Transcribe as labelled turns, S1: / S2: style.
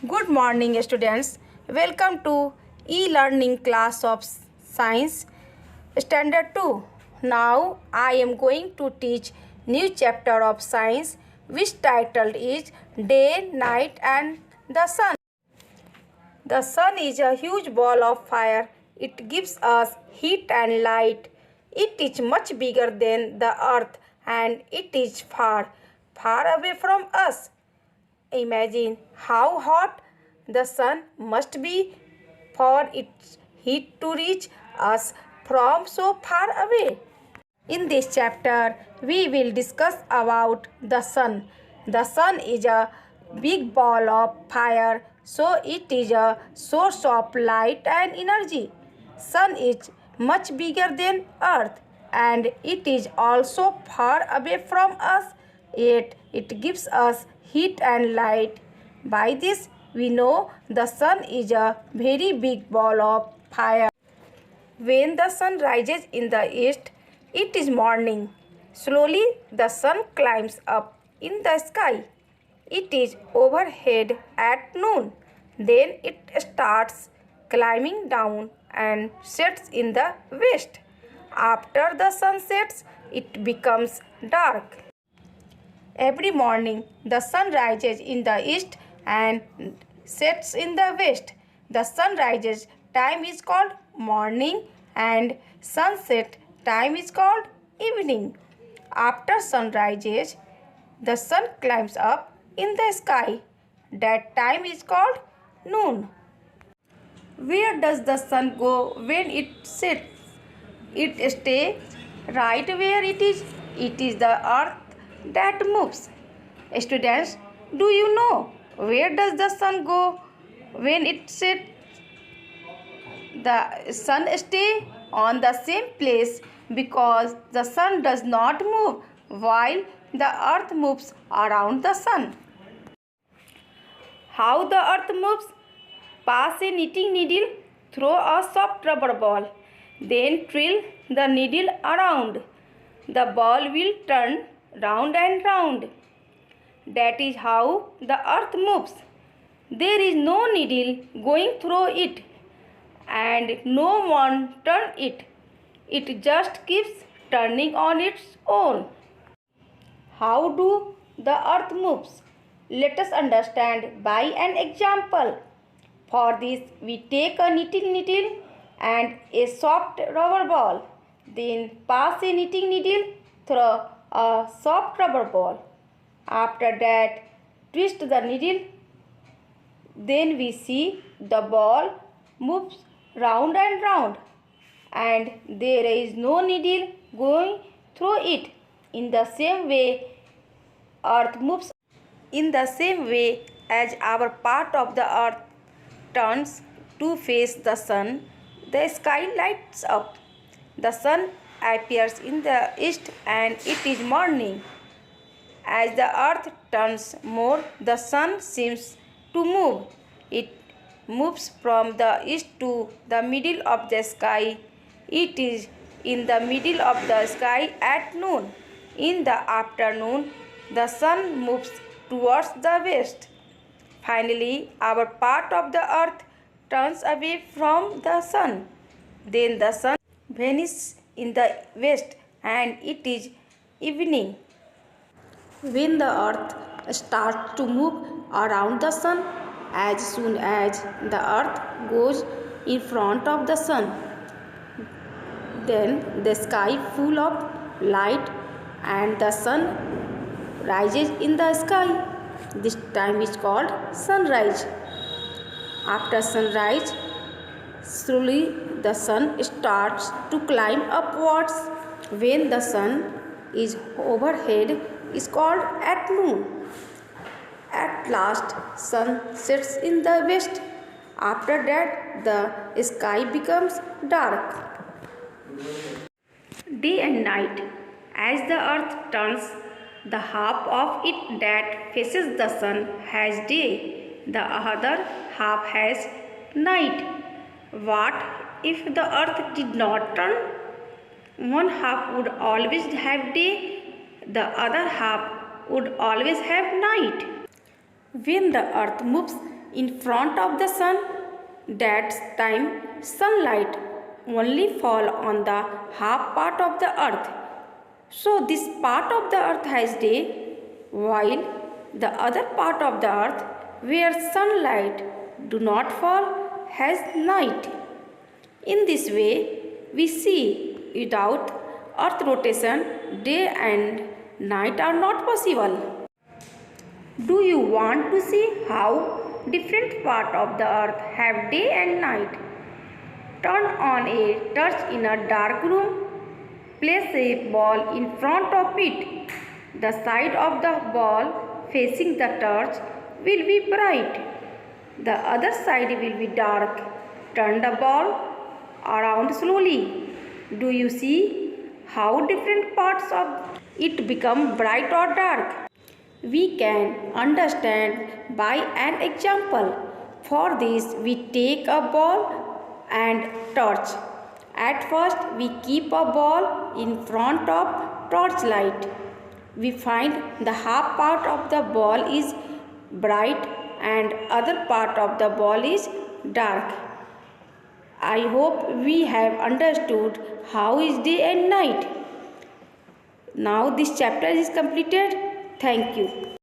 S1: Good morning, students. Welcome to e-learning class of science standard 2. Now I am going to teach new chapter of science which titled is Day, Night and the Sun. The sun is a huge ball of fire. It gives us heat and light. It is much bigger than the earth and it is far away from us. Imagine how hot the sun must be for its heat to reach us from so far away. In this chapter, we will discuss about the sun. The sun is a big ball of fire, so it is a source of light and energy. Sun is much bigger than earth and it is also far away from us, yet it gives us heat and light. By this we know the sun is a very big ball of fire. When the sun rises in the east, it is morning. Slowly the sun climbs up in the sky. It is overhead at noon. Then it starts climbing down and sets in the west. After the sun sets, it becomes dark. Every morning, the sun rises in the east and sets in the west. The sunrise time is called morning and sunset time is called evening. After sunrise, the sun climbs up in the sky. That time is called noon. Where does the sun go when it sets? It stays right where it is. It is the earth that moves. Students, do you know where does the sun go when it sets? The sun stays on the same place because the sun does not move while the earth moves around the sun. How the earth moves? Pass a knitting needle through a soft rubber ball. Then twirl the needle around. The ball will turn round and round. That is how the earth moves. There is no needle going through it and no one turn it. It just keeps turning on its own. How do the earth moves? Let us understand by an example. For this, we take a knitting needle and a soft rubber ball. Then pass a knitting needle through a soft rubber ball. After that, twist the needle. Then we see the ball moves round and round and there is no needle going through it. In the same way, earth moves. In the same way as our part of the earth turns to face the sun, the sky lights up. The sun appears in the east and it is morning. As the earth turns more, the sun seems to move. It moves from the east to the middle of the sky. It is in the middle of the sky at noon. In the afternoon, the sun moves towards the west. Finally, our part of the earth turns away from the sun. Then the sun vanishes in the west and it is evening. When the earth starts to move around the sun, as soon as the earth goes in front of the sun, then the sky full of light and the sun rises in the sky. This time is called sunrise. After sunrise, slowly the sun starts to climb upwards. When the sun is overhead, is called at noon. At last, sun sets in the west. After that, the sky becomes dark. Day and night. As the earth turns, the half of it that faces the sun has day, the other half has night. What if the earth did not turn? One half would always have day, the other half would always have night. When the earth moves, in front of the sun. That time sunlight only fall on the half part of the earth. So this part of the earth has day, while the other part of the earth where sunlight do not fall has night. In this way, we see without earth rotation, day and night are not possible. Do you want to see how different parts of the earth have day and night? Turn on a torch in a dark room. Place a ball in front of it. The side of the ball facing the torch will be bright. The other side will be dark. Turn the ball around slowly. Do you see how different parts of it become bright or dark? We can understand by an example. For this, we take a ball and torch. At first, we keep a ball in front of torchlight. We find the half part of the ball is bright and other part of the ball is dark. I hope we have understood how is day and night. Now this chapter is completed. Thank you.